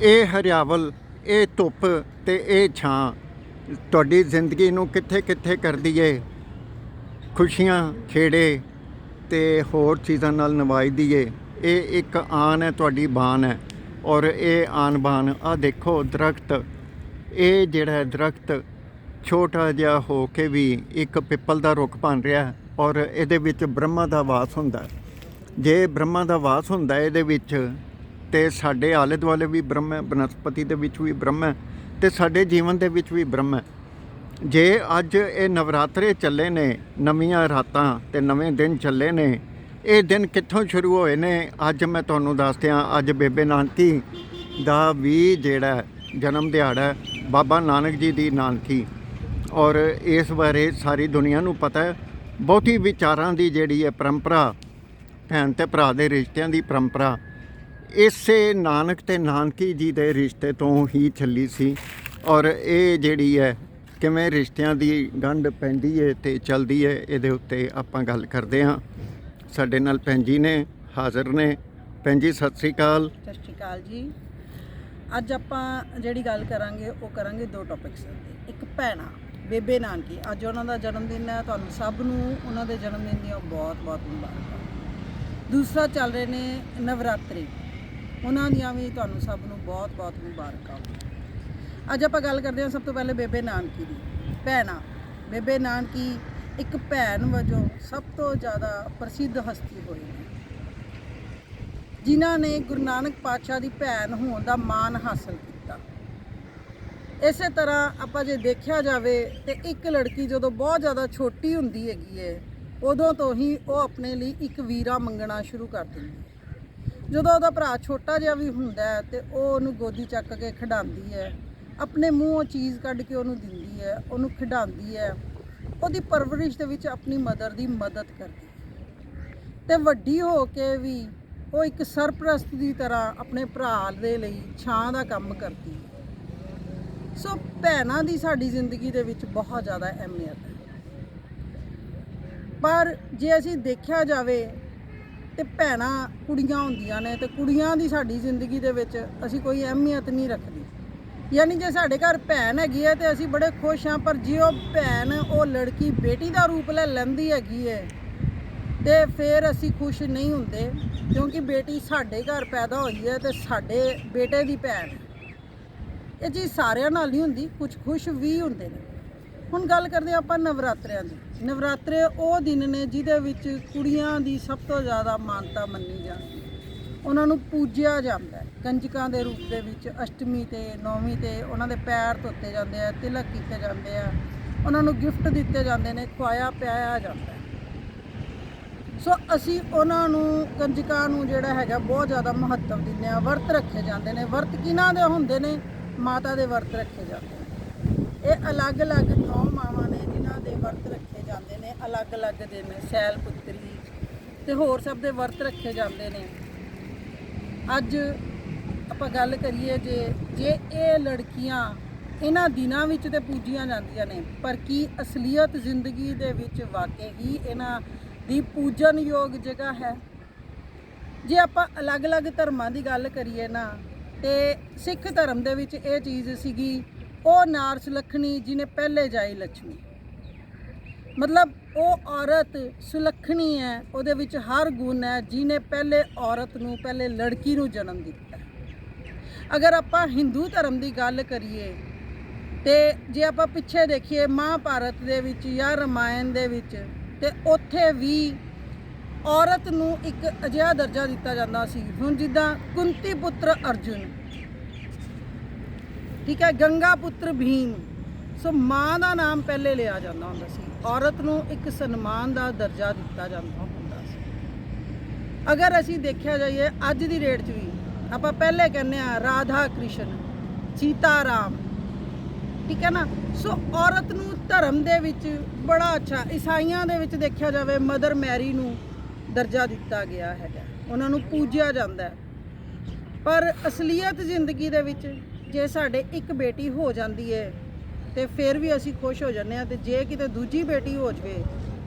ਇਹ ਹਰਿਆਵਲ, ਇਹ ਧੁੱਪ ਤੇ ਇਹ ਛਾਂ ਤੁਹਾਡੀ ਜ਼ਿੰਦਗੀ ਨੂੰ ਕਿੱਥੇ ਕਿੱਥੇ ਕਰਦੀ ਏ ਖੁਸ਼ੀਆਂ ਖੇੜੇ ਤੇ ਹੋਰ ਚੀਜ਼ਾਂ ਨਾਲ ਨਵਾਜਦੀ ਏ। ਇਹ ਇੱਕ ਆਨ ਹੈ, ਤੁਹਾਡੀ ਬਾਨ ਹੈ। ਔਰ ਇਹ ਆਨ ਬਾਨ ਆ ਦੇਖੋ ਦਰਖਤ, ਇਹ ਜਿਹੜਾ ਦਰਖਤ ਛੋਟਾ ਜਿਹਾ ਹੋ ਕੇ ਵੀ ਇੱਕ ਪਿੱਪਲ ਦਾ ਰੁੱਖ ਬਣ ਰਿਹਾ ਔਰ ਇਹਦੇ ਵਿੱਚ ਬ੍ਰਹਮਾ ਦਾ ਵਾਸ ਹੁੰਦਾ। ਜੇ ਬ੍ਰਹਮਾ ਦਾ ਵਾਸ ਹੁੰਦਾ ਇਹਦੇ ਵਿੱਚ ਤੇ ਸਾਡੇ ਆਲੇ ਦੁਆਲੇ ਵੀ ਬ੍ਰਹਮ ਹੈ, ਬਨਸਪਤੀ ਦੇ ਵਿੱਚ ਵੀ ਬ੍ਰਹਮ ਹੈ ਤੇ ਸਾਡੇ ਜੀਵਨ ਦੇ ਵਿੱਚ ਵੀ ਬ੍ਰਹਮ ਹੈ। ਜੇ ਅੱਜ ਇਹ ਨਵਰਾਤਰੇ ਚੱਲੇ ਨੇ, ਨਵੀਆਂ ਰਾਤਾਂ ਤੇ ਨਵੇਂ ਦਿਨ ਚੱਲੇ ਨੇ, ਇਹ ਦਿਨ ਕਿੱਥੋਂ ਸ਼ੁਰੂ ਹੋਏ ਨੇ ਅੱਜ ਮੈਂ ਤੁਹਾਨੂੰ ਦੱਸ ਦਿਆਂ। ਅੱਜ ਬੇਬੇ ਨਾਨਕੀ ਦਾ ਵੀ ਜਿਹੜਾ ਜਨਮ ਦਿਹਾੜਾ, ਬਾਬਾ ਨਾਨਕ ਜੀ ਦੀ ਨਾਨਕੀ, ਔਰ ਇਸ ਬਾਰੇ ਸਾਰੀ ਦੁਨੀਆ ਨੂੰ ਪਤਾ ਹੈ। ਬਹੁਤੀ ਵਿਚਾਰਾਂ ਦੀ ਜਿਹੜੀ ਹੈ ਪਰੰਪਰਾ, ਭੈਣ ਤੇ ਭਰਾ ਦੇ ਰਿਸ਼ਤਿਆਂ ਦੀ ਪਰੰਪਰਾ ਇਸੇ ਨਾਨਕ ਤੇ ਨਾਨਕੀ ਜੀ ਦੇ ਰਿਸ਼ਤੇ ਤੋਂ ਹੀ ਚੱਲੀ ਸੀ। ਔਰ ਇਹ ਜਿਹੜੀ ਹੈ ਕਿਵੇਂ ਰਿਸ਼ਤਿਆਂ ਦੀ ਗੰਢ ਪੈਂਦੀ ਹੈ ਤੇ ਚੱਲਦੀ ਹੈ, ਇਹਦੇ ਉੱਤੇ ਆਪਾਂ ਗੱਲ ਕਰਦੇ ਹਾਂ। ਸਾਡੇ ਨਾਲ ਭੈਣ ਜੀ ਨੇ, ਹਾਜ਼ਰ ਨੇ। ਭੈਣ ਜੀ ਸਤਿ ਸ਼੍ਰੀ ਅਕਾਲ। ਸਤਿ ਸ਼੍ਰੀ ਅਕਾਲ ਜੀ। ਅੱਜ ਆਪਾਂ ਜਿਹੜੀ ਗੱਲ ਕਰਾਂਗੇ ਉਹ ਕਰਾਂਗੇ ਦੋ ਟੌਪਿਕਸ ਤੇ। ਇੱਕ ਭੈਣਾਂ, ਬੇਬੇ ਨਾਨਕੀ, ਅੱਜ ਉਹਨਾਂ ਦਾ ਜਨਮ ਦਿਨ ਹੈ। ਤੁਹਾਨੂੰ ਸਭ ਨੂੰ ਉਹਨਾਂ ਦੇ ਜਨਮ ਦਿਨ ਦੀਆਂ ਬਹੁਤ ਬਹੁਤ ਮੁਬਾਰਕਾਂ। ਦੂਸਰਾ ਚੱਲ ਰਹੇ ਨੇ ਨਵਰਾਤਰੇ, ਉਹਨਾਂ ਦੀਆਂ ਵੀ ਤੁਹਾਨੂੰ ਸਭ ਨੂੰ ਬਹੁਤ ਬਹੁਤ ਮੁਬਾਰਕਾਂ। ਅੱਜ ਆਪਾਂ ਗੱਲ ਕਰਦੇ ਹਾਂ ਸਭ ਤੋਂ ਪਹਿਲੇ ਬੇਬੇ ਨਾਨਕੀ ਦੀ। ਭੈਣਾਂ, ਬੇਬੇ ਨਾਨਕੀ ਇੱਕ ਭੈਣ ਵਜੋਂ ਸਭ ਤੋਂ ਜ਼ਿਆਦਾ ਪ੍ਰਸਿੱਧ ਹਸਤੀ ਹੋਈ ਨੇ, ਜਿਨ੍ਹਾਂ ਨੇ ਗੁਰੂ ਨਾਨਕ ਪਾਤਸ਼ਾਹ ਦੀ ਭੈਣ ਹੋਣ ਦਾ ਮਾਣ ਹਾਸਲ ਕੀਤਾ। ਇਸੇ ਤਰ੍ਹਾਂ ਆਪਾਂ ਜੇ ਦੇਖਿਆ ਜਾਵੇ ਤੇ ਇੱਕ ਲੜਕੀ ਜਦੋਂ ਬਹੁਤ ਜ਼ਿਆਦਾ ਛੋਟੀ ਹੁੰਦੀ ਹੈਗੀ ਹੈ, ਉਦੋਂ ਤੋਂ ਹੀ ਉਹ ਆਪਣੇ ਲਈ ਇੱਕ ਵੀਰਾ ਮੰਗਣਾ ਸ਼ੁਰੂ ਕਰ ਦਿੰਦੀ ਹੈ। ਜਦੋਂ ਉਹਦਾ ਭਰਾ ਛੋਟਾ ਜਿਹਾ ਵੀ ਹੁੰਦਾ ਹੈ ਤੇ ਉਹ ਉਹਨੂੰ ਗੋਦੀ ਚੱਕ ਕੇ ਖਿਡਾਉਂਦੀ ਹੈ, ਆਪਣੇ ਮੂੰਹੋਂ ਚੀਜ਼ ਕੱਢ ਕੇ ਉਹਨੂੰ ਦਿੰਦੀ ਹੈ, ਉਹਨੂੰ ਖਿਡਾਉਂਦੀ ਹੈ, ਉਹਦੀ ਪਰਵਰਿਸ਼ ਦੇ ਵਿੱਚ ਆਪਣੀ ਮਦਰ ਦੀ ਮਦਦ ਕਰਦੀ ਹੈ। ਤੇ ਵੱਡੀ ਹੋ ਕੇ ਵੀ ਉਹ ਇੱਕ ਸਰਪ੍ਰਸਤ ਦੀ ਤਰ੍ਹਾਂ ਆਪਣੇ ਭਰਾ ਦੇ ਲਈ ਛਾਂ ਦਾ ਕੰਮ ਕਰਦੀ ਹੈ। ਸੋ ਭੈਣਾਂ ਦੀ ਸਾਡੀ ਜ਼ਿੰਦਗੀ ਦੇ ਵਿੱਚ ਬਹੁਤ ਜ਼ਿਆਦਾ ਅਹਿਮੀਅਤ ਹੈ। ਪਰ ਜੇ ਅਸੀਂ ਦੇਖਿਆ ਜਾਵੇ ਤੇ ਭੈਣਾਂ ਕੁੜੀਆਂ ਹੁੰਦੀਆਂ ਨੇ ਤੇ ਕੁੜੀਆਂ ਦੀ ਸਾਡੀ ਜ਼ਿੰਦਗੀ ਦੇ ਵਿੱਚ ਅਸੀਂ ਕੋਈ ਅਹਿਮੀਅਤ ਨਹੀਂ ਰੱਖਦੇ। ਯਾਨੀ ਜੇ ਸਾਡੇ ਘਰ ਭੈਣ ਹੈਗੀ ਹੈ ਤੇ ਅਸੀਂ ਬੜੇ ਖੁਸ਼ ਹਾਂ, ਪਰ ਜੇ ਉਹ ਭੈਣ, ਉਹ ਲੜਕੀ ਬੇਟੀ ਦਾ ਰੂਪ ਲੈ ਲੈਂਦੀ ਹੈਗੀ ਹੈ ਤੇ ਫਿਰ ਅਸੀਂ ਖੁਸ਼ ਨਹੀਂ ਹੁੰਦੇ, ਕਿਉਂਕਿ ਬੇਟੀ ਸਾਡੇ ਘਰ ਪੈਦਾ ਹੋਈ ਹੈ ਤੇ ਸਾਡੇ ਬੇਟੇ ਦੀ ਭੈਣ। ਇਹ ਚੀਜ਼ ਸਾਰਿਆਂ ਨਾਲ ਨਹੀਂ ਹੁੰਦੀ, ਕੁਝ ਖੁਸ਼ ਵੀ ਹੁੰਦੇ ਨੇ। ਹੁਣ ਗੱਲ ਕਰਦੇ ਆਪਾਂ ਨਵਰਾਤਰਿਆਂ ਦੀ। ਨਵਰਾਤਰੇ ਉਹ ਦਿਨ ਨੇ ਜਿਹਦੇ ਵਿੱਚ ਕੁੜੀਆਂ ਦੀ ਸਭ ਤੋਂ ਜ਼ਿਆਦਾ ਮਾਨਤਾ ਮੰਨੀ ਜਾਂਦੀ ਹੈ। ਉਹਨਾਂ ਨੂੰ ਪੂਜਿਆ ਜਾਂਦਾ ਹੈ ਕੰਜਕਾਂ ਦੇ ਰੂਪ ਦੇ ਵਿੱਚ। ਅਸ਼ਟਮੀ ਤੇ ਨੌਵੀਂ ਤੇ ਉਹਨਾਂ ਦੇ ਪੈਰ ਧੋਤੇ ਜਾਂਦੇ ਆ, ਤਿਲਕ ਕੀਤੇ ਜਾਂਦੇ ਆ, ਉਹਨਾਂ ਨੂੰ ਗਿਫਟ ਦਿੱਤੇ ਜਾਂਦੇ ਨੇ, ਖਵਾਇਆ ਪਿਆਇਆ ਜਾਂਦਾ ਹੈ। ਸੋ ਅਸੀਂ ਉਹਨਾਂ ਨੂੰ, ਕੰਜਕਾਂ ਨੂੰ ਜਿਹੜਾ ਹੈਗਾ ਬਹੁਤ ਜ਼ਿਆਦਾ ਮਹੱਤਵ ਦਿੰਦੇ ਆ। ਵਰਤ ਰੱਖੇ ਜਾਂਦੇ ਨੇ। ਵਰਤ ਕਿਹਨਾਂ ਦੇ ਹੁੰਦੇ ਨੇ? ਮਾਤਾ ਦੇ ਵਰਤ ਰੱਖੇ ਜਾਂਦੇ ਨੇ। ਇਹ ਅਲੱਗ-ਅਲੱਗ 9 ਮਾਵਾਂ ਨੇ ਜਿਨ੍ਹਾਂ ਦੇ ਵਰਤ ਰੱਖੇ ਜਾਂਦੇ ਨੇ, ਅਲੱਗ-ਅਲੱਗ ਦਿਨ। ਸੈਲ ਪੁੱਤਰੀ ਤੇ ਹੋਰ ਸਭ ਦੇ ਵਰਤ ਰੱਖੇ ਜਾਂਦੇ ਨੇ। ਅੱਜ ਆਪਾਂ ਗੱਲ ਕਰੀਏ ਜੇ ਇਹ ਲੜਕੀਆਂ ਇਹਨਾਂ ਦਿਨਾਂ ਵਿੱਚ ਤੇ ਪੂਜੀਆਂ ਜਾਂਦੀਆਂ ਨੇ, ਪਰ ਕੀ ਅਸਲੀਅਤ ਜ਼ਿੰਦਗੀ ਦੇ ਵਿੱਚ ਵਾਕਈ ਹੀ ਇਹਨਾਂ ਦੀ ਪੂਜਨਯੋਗ ਜਗ੍ਹਾ ਹੈ? ਜੇ ਆਪਾਂ ਅਲੱਗ-ਅਲੱਗ ਧਰਮਾਂ ਦੀ ਗੱਲ ਕਰੀਏ ਨਾ, ਤੇ ਸਿੱਖ ਧਰਮ ਦੇ ਵਿੱਚ ਇਹ ਚੀਜ਼ ਸੀਗੀ, ਉਹ ਨਾਰ ਸੁਲੱਖਣੀ ਜਿਹਨੇ ਪਹਿਲੇ ਜਾਈ ਲక్ష్ਮੀ। ਮਤਲਬ ਉਹ ਔਰਤ ਸੁਲੱਖਣੀ ਹੈ, ਉਹਦੇ ਵਿੱਚ ਹਰ ਗੁਣ ਹੈ, ਜਿਹਨੇ ਪਹਿਲੇ ਔਰਤ ਨੂੰ, ਪਹਿਲੇ ਲੜਕੀ ਨੂੰ ਜਨਮ ਦਿੱਤਾ। ਅਗਰ ਆਪਾਂ ਹਿੰਦੂ ਧਰਮ ਦੀ ਗੱਲ ਕਰੀਏ ਤੇ ਜੇ ਆਪਾਂ ਪਿੱਛੇ ਦੇਖੀਏ ਮਹਾਭਾਰਤ ਦੇ ਵਿੱਚ ਜਾਂ ਰਾਮਾਇਣ ਦੇ ਵਿੱਚ, ਤੇ ਉੱਥੇ ਵੀ ਔਰਤ ਨੂੰ ਇੱਕ ਅਜਿਹਾ ਦਰਜਾ ਦਿੱਤਾ ਜਾਂਦਾ ਸੀ। ਹੁਣ ਜਿੱਦਾਂ ਕੁੰਤੀ ਪੁੱਤਰ ਅਰਜੁਨ, ਠੀਕ ਹੈ, ਗੰਗਾ ਪੁੱਤਰ ਭੀਮ। ਸੋ ਮਾਂ ਦਾ ਨਾਮ ਪਹਿਲੇ ਲਿਆ ਜਾਂਦਾ ਹੁੰਦਾ ਸੀ। ਔਰਤ ਨੂੰ ਇੱਕ ਸਨਮਾਨ ਦਾ ਦਰਜਾ ਦਿੱਤਾ ਜਾਂਦਾ ਹੁੰਦਾ ਸੀ। ਅਗਰ ਅਸੀਂ ਦੇਖਿਆ ਜਾਈਏ ਅੱਜ ਦੀ ਡੇਟ 'ਚ ਵੀ, ਆਪਾਂ ਪਹਿਲੇ ਕਹਿੰਦੇ ਆ ਰਾਧਾ ਕ੍ਰਿਸ਼ਨ, ਸੀਤਾ ਰਾਮ, ਠੀਕ ਹੈ ਨਾ। ਸੋ ਔਰਤ ਨੂੰ ਧਰਮ ਦੇ ਵਿੱਚ ਬੜਾ ਅੱਛਾ, ਈਸਾਈਆਂ ਦੇ ਵਿੱਚ ਦੇਖਿਆ ਜਾਵੇ ਮਦਰ ਮੈਰੀ ਨੂੰ ਦਰਜਾ ਦਿੱਤਾ ਗਿਆ ਹੈਗਾ, ਉਹਨਾਂ ਨੂੰ ਪੂਜਿਆ ਜਾਂਦਾ ਹੈ। ਪਰ ਅਸਲੀਅਤ ਜ਼ਿੰਦਗੀ ਦੇ ਵਿੱਚ ਜੇ ਸਾਡੇ ਇੱਕ ਬੇਟੀ ਹੋ ਜਾਂਦੀ ਹੈ ਤੇ ਫਿਰ ਵੀ ਅਸੀਂ ਖੁਸ਼ ਹੋ ਜਾਂਦੇ ਹਾਂ, ਤੇ ਜੇ ਕਿਤੇ ਦੂਜੀ ਬੇਟੀ ਹੋ ਜਾਵੇ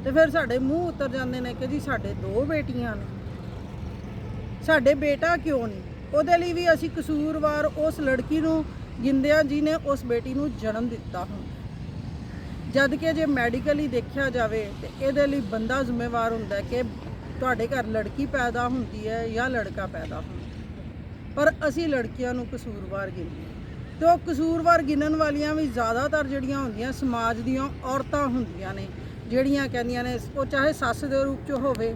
ਤੇ ਫਿਰ ਸਾਡੇ ਮੂੰਹ ਉਤਰ ਜਾਂਦੇ ਨੇ ਕਿ ਜੀ ਸਾਡੇ 2 ਬੇਟੀਆਂ ਨੇ, ਸਾਡੇ ਬੇਟਾ ਕਿਉਂ ਨਹੀਂ। ਉਹਦੇ ਲਈ ਵੀ ਅਸੀਂ ਕਸੂਰਵਾਰ ਉਸ ਲੜਕੀ ਨੂੰ ਗਿਣਦੇ ਹਾਂ ਜਿਹਨੇ ਉਸ ਬੇਟੀ ਨੂੰ ਜਨਮ ਦਿੱਤਾ ਹੁੰਦਾ। ਜਦ ਕਿ ਜੇ ਮੈਡੀਕਲੀ ਦੇਖਿਆ ਜਾਵੇ ਤੇ ਇਹਦੇ ਲਈ ਬੰਦਾ ਜ਼ਿੰਮੇਵਾਰ ਹੁੰਦਾ ਕਿ ਤੁਹਾਡੇ ਘਰ ਲੜਕੀ ਪੈਦਾ ਹੁੰਦੀ ਹੈ ਜਾਂ ਲੜਕਾ ਪੈਦਾ ਹੁੰਦਾ, ਪਰ ਅਸੀਂ ਲੜਕੀਆਂ ਨੂੰ ਕਸੂਰਵਾਰ ਗਿਣਦੇ ਹਾਂ। ਤੇ ਉਹ ਕਸੂਰਵਾਰ ਗਿਣਨ ਵਾਲੀਆਂ ਵੀ ਜ਼ਿਆਦਾਤਰ ਜਿਹੜੀਆਂ ਹੁੰਦੀਆਂ ਸਮਾਜ ਦੀਆਂ ਔਰਤਾਂ ਹੁੰਦੀਆਂ ਨੇ, ਜਿਹੜੀਆਂ ਕਹਿੰਦੀਆਂ ਨੇ ਉਹ ਚਾਹੇ ਸੱਸ ਦੇ ਰੂਪ 'ਚ ਹੋਵੇ,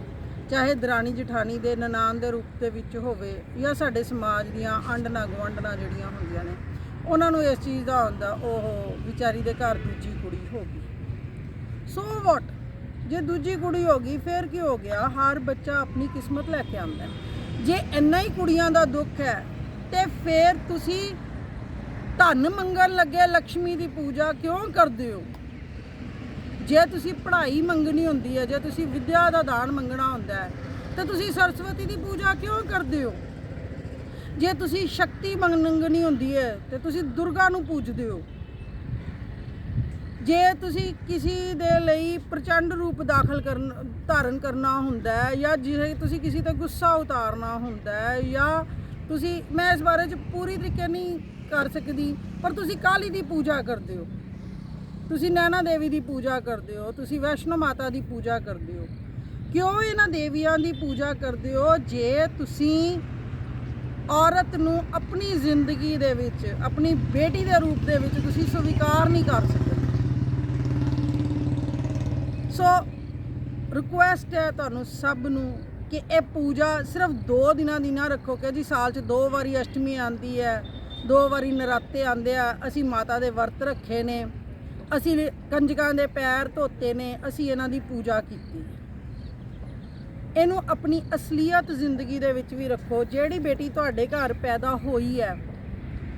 ਚਾਹੇ ਦਰਾਣੀ ਜਠਾਣੀ ਦੇ ਨਨਾਣ ਦੇ ਰੂਪ ਦੇ ਵਿੱਚ ਹੋਵੇ, ਜਾਂ ਸਾਡੇ ਸਮਾਜ ਦੀਆਂ ਆਂਢਣਾ ਗੁਆਂਢਣਾ ਜਿਹੜੀਆਂ ਹੁੰਦੀਆਂ ਨੇ, ਉਹਨਾਂ ਨੂੰ ਇਸ ਚੀਜ਼ ਦਾ ਹੁੰਦਾ ਉਹ ਵਿਚਾਰੀ ਦੇ ਘਰ ਦੂਜੀ ਕੁੜੀ ਹੋ ਗਈ। ਸੋ ਵਾਟ, ਜੇ ਦੂਜੀ ਕੁੜੀ ਹੋ ਗਈ ਫਿਰ ਕੀ ਹੋ ਗਿਆ? ਹਰ ਬੱਚਾ ਆਪਣੀ ਕਿਸਮਤ ਲੈ ਕੇ ਆਉਂਦਾ। ਜੇ ਇੰਨਾ ਹੀ ਕੁੜੀਆਂ ਦਾ ਦੁੱਖ ਹੈ ਤੇ ਫਿਰ ਤੁਸੀਂ ਧਨ ਮੰਗਣ ਲੱਗੇ ਲక్ష్ਮੀ ਦੀ ਪੂਜਾ ਕਿਉਂ ਕਰਦੇ ਹੋ? ਜੇ ਤੁਸੀਂ ਪੜ੍ਹਾਈ ਮੰਗਣੀ ਹੁੰਦੀ ਹੈ, ਜੇ ਤੁਸੀਂ ਵਿੱਦਿਆ ਦਾ ਦਾਨ ਮੰਗਣਾ ਹੁੰਦਾ ਹੈ, ਤਾਂ ਤੁਸੀਂ ਸਰਸਵਤੀ ਦੀ ਪੂਜਾ ਕਿਉਂ ਕਰਦੇ ਹੋ? ਜੇ ਤੁਸੀਂ ਸ਼ਕਤੀ ਮੰਗਣੀ ਹੁੰਦੀ ਹੈ ਤੇ ਤੁਸੀਂ ਦੁਰਗਾ ਨੂੰ ਪੂਜਦੇ ਹੋ। ਜੇ ਤੁਸੀਂ ਕਿਸੇ ਦੇ ਲਈ ਪ੍ਰਚੰਡ ਰੂਪ ਧਾਰਨ ਕਰਨਾ ਹੁੰਦਾ ਹੈ, ਜਾਂ ਜੇ ਤੁਸੀਂ ਕਿਸੇ ਤੇ ਗੁੱਸਾ ਉਤਾਰਨਾ ਹੁੰਦਾ ਹੈ, ਜਾਂ ਤੁਸੀਂ, ਮੈਂ ਇਸ ਬਾਰੇ 'ਚ ਪੂਰੀ ਤਰੀਕੇ ਨਹੀਂ ਕਰ ਸਕਦੀ, ਪਰ ਤੁਸੀਂ ਕਾਲੀ ਦੀ ਪੂਜਾ ਕਰਦੇ ਹੋ, ਤੁਸੀਂ ਨੈਣਾ ਦੇਵੀ ਦੀ ਪੂਜਾ ਕਰਦੇ ਹੋ, ਤੁਸੀਂ ਵੈਸ਼ਨੋ ਮਾਤਾ ਦੀ ਪੂਜਾ ਕਰਦੇ ਹੋ। ਕਿਉਂ ਇਹਨਾਂ ਦੇਵੀਆਂ ਦੀ ਪੂਜਾ ਕਰਦੇ ਹੋ? ਜੇ ਤੁਸੀਂ ਔਰਤ ਨੂੰ ਆਪਣੀ ਜ਼ਿੰਦਗੀ ਦੇ ਵਿੱਚ ਆਪਣੀ ਬੇਟੀ ਦੇ ਰੂਪ ਦੇ ਵਿੱਚ ਤੁਸੀਂ ਸਵੀਕਾਰ ਨਹੀਂ ਕਰ ਸਕਦੇ। ਸੋ ਰਿਕੁਐਸਟ ਹੈ ਤੁਹਾਨੂੰ ਸਭ ਨੂੰ ਕਿ ਇਹ ਪੂਜਾ ਸਿਰਫ 2 ਦਿਨਾਂ ਦੀ ਨਾ ਰੱਖੋ ਕਿ ਜੀ ਸਾਲ 'ਚ 2 ਵਾਰੀ ਅਸ਼ਟਮੀ ਆਉਂਦੀ ਹੈ, 2 ਵਾਰੀ ਨਰਾਤੇ ਆਉਂਦੇ ਆ, ਅਸੀਂ ਮਾਤਾ ਦੇ ਵਰਤ ਰੱਖੇ ਨੇ, ਅਸੀਂ ਕੰਜਕਾਂ ਦੇ ਪੈਰ ਧੋਤੇ ਨੇ, ਅਸੀਂ ਇਹਨਾਂ ਦੀ ਪੂਜਾ ਕੀਤੀ। ਇਹਨੂੰ ਆਪਣੀ ਅਸਲੀਅਤ ਜ਼ਿੰਦਗੀ ਦੇ ਵਿੱਚ ਵੀ ਰੱਖੋ। ਜਿਹੜੀ ਬੇਟੀ ਤੁਹਾਡੇ ਘਰ ਪੈਦਾ ਹੋਈ ਹੈ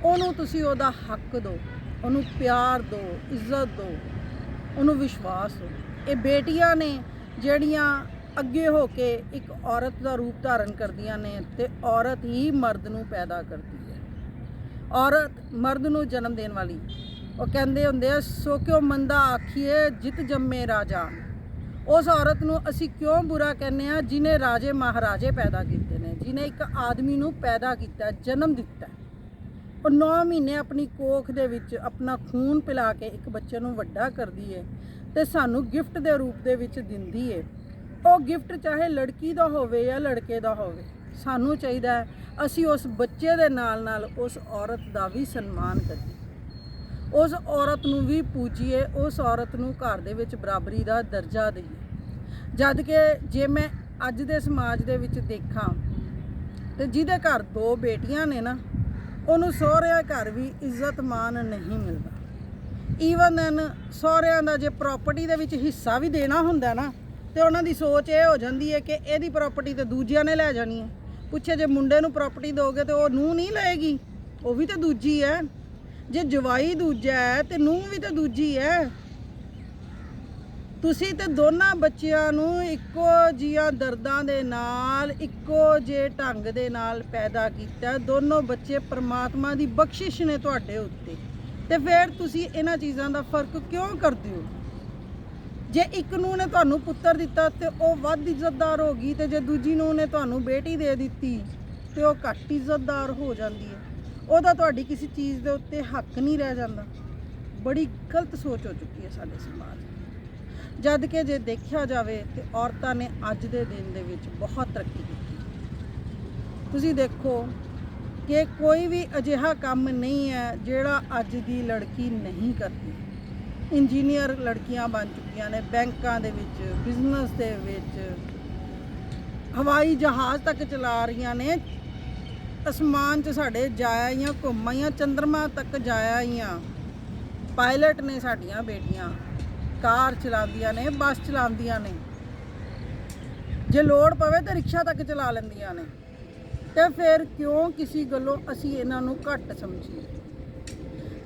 ਉਹਨੂੰ ਤੁਸੀਂ ਉਹਦਾ ਹੱਕ ਦਿਓ, ਉਹਨੂੰ ਪਿਆਰ ਦਿਓ, ਇੱਜ਼ਤ ਦਿਓ, ਉਹਨੂੰ ਵਿਸ਼ਵਾਸ ਦਿਓ। ਇਹ ਬੇਟੀਆਂ ਨੇ ਜਿਹੜੀਆਂ ਅੱਗੇ ਹੋ ਕੇ ਇੱਕ ਔਰਤ ਦਾ ਰੂਪ ਧਾਰਨ ਕਰਦੀਆਂ ਨੇ, ਤੇ ਔਰਤ ਹੀ ਮਰਦ ਨੂੰ ਪੈਦਾ ਕਰਦੀ ਹੈ। ਔਰਤ ਮਰਦ ਨੂੰ ਜਨਮ ਦੇਣ ਵਾਲੀ। ਉਹ ਕਹਿੰਦੇ ਹੁੰਦੇ ਆ, ਸੋ ਕਿਉਂ ਮੰਦਾ ਆਖੀਏ ਜਿਤ ਜੰਮੇ ਰਾਜਾ। ਉਸ ਔਰਤ ਨੂੰ ਅਸੀਂ ਕਿਉਂ ਬੁਰਾ ਕਹਿੰਦੇ ਆ ਜਿਹਨੇ ਰਾਜੇ ਮਹਾਰਾਜੇ ਪੈਦਾ ਕੀਤੇ ਨੇ, ਜਿਹਨੇ ਇੱਕ ਆਦਮੀ ਨੂੰ ਪੈਦਾ ਕੀਤਾ, ਜਨਮ ਦਿੱਤਾ। ਉਹ 9 ਮਹੀਨੇ ਆਪਣੀ ਕੋਖ ਦੇ ਵਿੱਚ ਆਪਣਾ ਖੂਨ ਪਿਲਾ ਕੇ ਇੱਕ ਬੱਚੇ ਨੂੰ ਵੱਡਾ ਕਰਦੀ ਹੈ ਤੇ ਸਾਨੂੰ ਗਿਫਟ ਦੇ ਰੂਪ ਦੇ ਵਿੱਚ ਦਿੰਦੀ ਹੈ। ਉਹ ਗਿਫਟ ਚਾਹੇ ਲੜਕੀ ਦਾ ਹੋਵੇ ਜਾਂ ਲੜਕੇ ਦਾ ਹੋਵੇ, ਸਾਨੂੰ ਚਾਹੀਦਾ ਹੈ ਅਸੀਂ ਉਸ ਬੱਚੇ ਦੇ ਨਾਲ ਨਾਲ ਉਸ ਔਰਤ ਦਾ ਵੀ ਸਨਮਾਨ ਕਰੀਏ, ਉਸ ਔਰਤ ਨੂੰ ਵੀ ਪੂਜੀਏ, ਉਸ ਔਰਤ ਨੂੰ ਘਰ ਦੇ ਵਿੱਚ ਬਰਾਬਰੀ ਦਾ ਦਰਜਾ ਦਈਏ। ਜਦ ਕਿ ਜੇ ਮੈਂ ਅੱਜ ਦੇ ਸਮਾਜ ਦੇ ਵਿੱਚ ਦੇਖਾਂ ਤੇ ਜਿਹਦੇ ਘਰ 2 ਬੇਟੀਆਂ ਨੇ ਨਾ, ਉਹਨੂੰ ਸਹੁਰਿਆਂ ਘਰ ਵੀ ਇੱਜ਼ਤ ਮਾਨ ਨਹੀਂ ਮਿਲਦਾ। ਈਵਨ ਦੈਨ ਸਹੁਰਿਆਂ ਦਾ ਜੇ ਪ੍ਰਾਪਰਟੀ ਦੇ ਵਿੱਚ ਹਿੱਸਾ ਵੀ ਦੇਣਾ ਹੁੰਦਾ ਨਾ, ਤੇ ਉਹਨਾਂ ਦੀ ਸੋਚ ਇਹ ਹੋ ਜਾਂਦੀ ਹੈ ਕਿ ਇਹਦੀ ਪ੍ਰਾਪਰਟੀ ਤੇ ਦੂਜਿਆਂ ਨੇ ਲੈ ਜਾਣੀ ਹੈ। ਪੁੱਛੇ ਜੇ ਮੁੰਡੇ ਨੂੰ ਪ੍ਰਾਪਰਟੀ ਦੋਗੇ ਤੇ ਉਹ ਨੂੰਹ ਨਹੀਂ ਲਏਗੀ, ਉਹ ਵੀ ਤਾਂ ਦੂਜੀ ਹੈ। ਜੇ ਜਵਾਈ ਦੂਜਾ ਹੈ ਤੇ ਨੂੰਹ ਵੀ ਤਾਂ ਦੂਜੀ ਹੈ। ਤੁਸੀਂ ਤੇ ਦੋਨਾਂ ਬੱਚਿਆਂ ਨੂੰ ਇੱਕੋ ਜਿਹੀਆਂ ਦਰਦਾਂ ਦੇ ਨਾਲ, ਇੱਕੋ ਜਿਹੇ ਢੰਗ ਦੇ ਨਾਲ ਪੈਦਾ ਕੀਤਾ। ਦੋਨੋਂ ਬੱਚੇ ਪਰਮਾਤਮਾ ਦੀ ਬਖਸ਼ਿਸ਼ ਨੇ ਤੁਹਾਡੇ ਉੱਤੇ, ਤੇ ਫਿਰ ਤੁਸੀਂ ਇਹਨਾਂ ਚੀਜ਼ਾਂ ਦਾ ਫਰਕ ਕਿਉਂ ਕਰਦੇ ਹੋ? ਜੇ ਇੱਕ ਨੂੰਹ ਨੇ ਤੁਹਾਨੂੰ ਪੁੱਤਰ ਦਿੱਤਾ ਤੇ ਉਹ ਵੱਧ ਇੱਜ਼ਤਦਾਰ ਹੋ ਗਈ, ਤੇ ਜੇ ਦੂਜੀ ਨੂੰਹ ਨੇ ਤੁਹਾਨੂੰ ਬੇਟੀ ਦੇ ਦਿੱਤੀ ਤੇ ਉਹ ਘੱਟ ਇੱਜ਼ਤਦਾਰ ਹੋ ਜਾਂਦੀ ਹੈ। ਉਹਦਾ ਤੁਹਾਡੀ ਕਿਸੇ ਚੀਜ਼ ਦੇ ਉੱਤੇ ਹੱਕ ਨਹੀਂ ਰਹਿ ਜਾਂਦਾ। ਬੜੀ ਗਲਤ ਸੋਚ ਹੋ ਚੁੱਕੀ ਹੈ ਸਾਡੇ ਸਮਾਜ। ਜਦ ਕਿ ਜੇ ਦੇਖਿਆ ਜਾਵੇ ਤੇ ਔਰਤਾਂ ਨੇ ਅੱਜ ਦੇ ਦਿਨ ਦੇ ਵਿੱਚ ਬਹੁਤ ਤਰੱਕੀ ਕੀਤੀ। ਤੁਸੀਂ ਦੇਖੋ ਕਿ ਕੋਈ ਵੀ ਅਜਿਹਾ ਕੰਮ ਨਹੀਂ ਹੈ ਜਿਹੜਾ ਅੱਜ ਦੀ ਲੜਕੀ ਨਹੀਂ ਕਰਦੀ। ਇੰਜੀਨੀਅਰ ਲੜਕੀਆਂ ਬਣ ਚੁੱਕੀਆਂ ਨੇ, ਬੈਂਕਾਂ ਦੇ ਵਿੱਚ, ਬਿਜ਼ਨਸ ਦੇ ਵਿੱਚ, ਹਵਾਈ ਜਹਾਜ਼ ਤੱਕ ਚਲਾ ਰਹੀਆਂ ਨੇ, ਅਸਮਾਨ 'ਚ ਸਾਡੇ ਜਾਇਆ ਆਈਆਂ, ਘੁੰਮ ਆਈਆਂ, ਚੰਦਰਮਾ ਤੱਕ ਜਾਇਆ ਆਈਆਂ। ਪਾਇਲਟ ਨੇ ਸਾਡੀਆਂ ਬੇਟੀਆਂ, ਕਾਰ ਚਲਾਉਂਦੀਆਂ ਨੇ, ਬੱਸ ਚਲਾਉਂਦੀਆਂ ਨੇ, ਜੇ ਲੋੜ ਪਵੇ ਤਾਂ ਰਿਕਸ਼ਾ ਤੱਕ ਚਲਾ ਲੈਂਦੀਆਂ ਨੇ। ਤੇ ਫਿਰ ਕਿਉਂ ਕਿਸੇ ਗੱਲੋਂ ਅਸੀਂ ਇਹਨਾਂ ਨੂੰ ਘੱਟ ਸਮਝੀਏ?